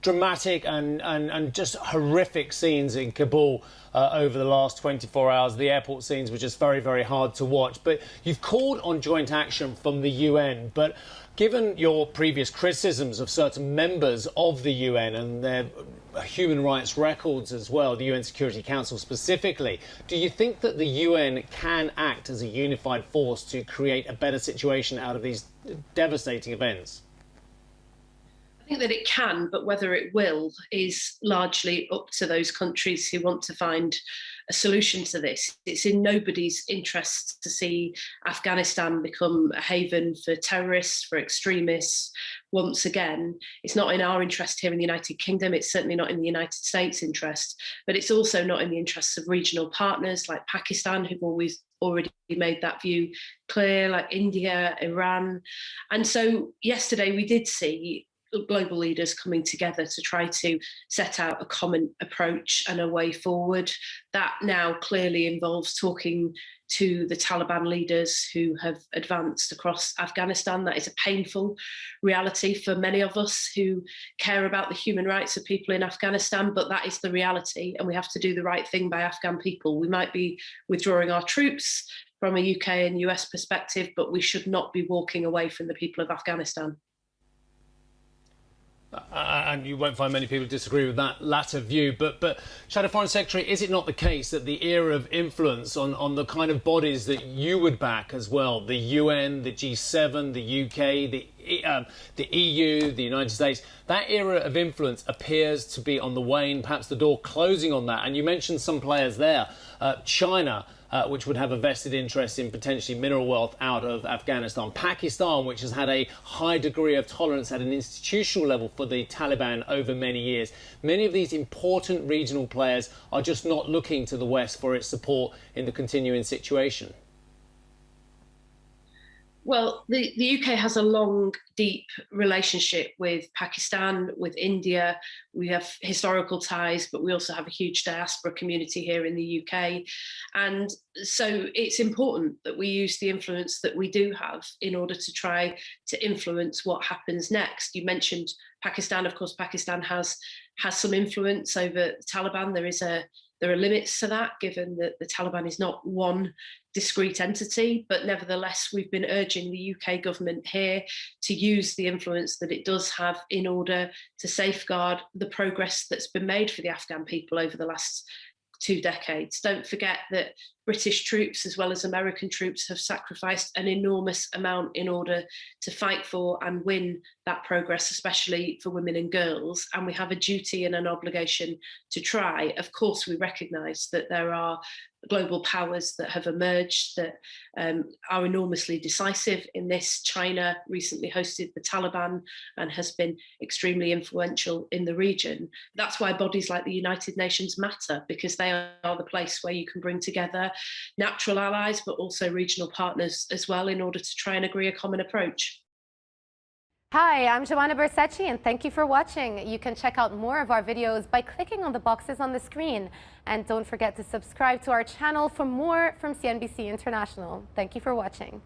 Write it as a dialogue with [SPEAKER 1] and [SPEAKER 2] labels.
[SPEAKER 1] Dramatic and just horrific scenes in Kabul over the last 24 hours. The airport scenes were just very, very hard to watch. But you've called on joint action from the UN. But given your previous criticisms of certain members of the UN and their human rights records as well, the UN Security Council specifically, do you think that the UN can act as a unified force to create a better situation out of these devastating events?
[SPEAKER 2] I think that it can, but whether it will is largely up to those countries who want to find a solution to this. It's in nobody's interest to see Afghanistan become a haven for terrorists, for extremists. Once again, it's not in our interest here in the United Kingdom. It's certainly not in the United States' interest, but it's also not in the interests of regional partners like Pakistan, who've already made that view clear, like India, Iran. And so yesterday we did see global leaders coming together to try to set out a common approach and a way forward. That now clearly involves talking to the Taliban leaders who have advanced across Afghanistan. That is a painful reality for many of us who care about the human rights of people in Afghanistan, but that is the reality, and we have to do the right thing by Afghan people. We might be withdrawing our troops from a UK and US perspective, but we should not be walking away from the people of Afghanistan.
[SPEAKER 1] And you won't find many people disagree with that latter view. But Shadow Foreign Secretary, is it not the case that the era of influence on the kind of bodies that you would back as well, the UN, the G7, the UK, the EU, the United States, that era of influence appears to be on the wane, perhaps the door closing on that? And you mentioned some players there, China, which would have a vested interest in potentially mineral wealth out of Afghanistan. Pakistan, which has had a high degree of tolerance at an institutional level for the Taliban over many years. Many of these important regional players are just not looking to the West for its support in the continuing situation.
[SPEAKER 2] Well, the UK has a long, deep relationship with Pakistan, with India. We have historical ties, but we also have a huge diaspora community here in the UK. And so it's important that we use the influence that we do have in order to try to influence what happens next. You mentioned Pakistan. Of course, Pakistan has some influence over the Taliban. There are limits to that, given that the Taliban is not one discrete entity, but nevertheless, we've been urging the UK government here to use the influence that it does have in order to safeguard the progress that's been made for the Afghan people over the last 2 decades. Don't forget that British troops as well as American troops have sacrificed an enormous amount in order to fight for and win that progress, especially for women and girls. And we have a duty and an obligation to try. Of course, we recognise that there are global powers that have emerged that are enormously decisive in this. China recently hosted the Taliban and has been extremely influential in the region. That's why bodies like the United Nations matter, because they are the place where you can bring together natural allies, but also regional partners as well, in order to try and agree a common approach.
[SPEAKER 3] Hi, I'm Joanna Bersecci, and thank you for watching. You can check out more of our videos by clicking on the boxes on the screen. And don't forget to subscribe to our channel for more from CNBC International. Thank you for watching.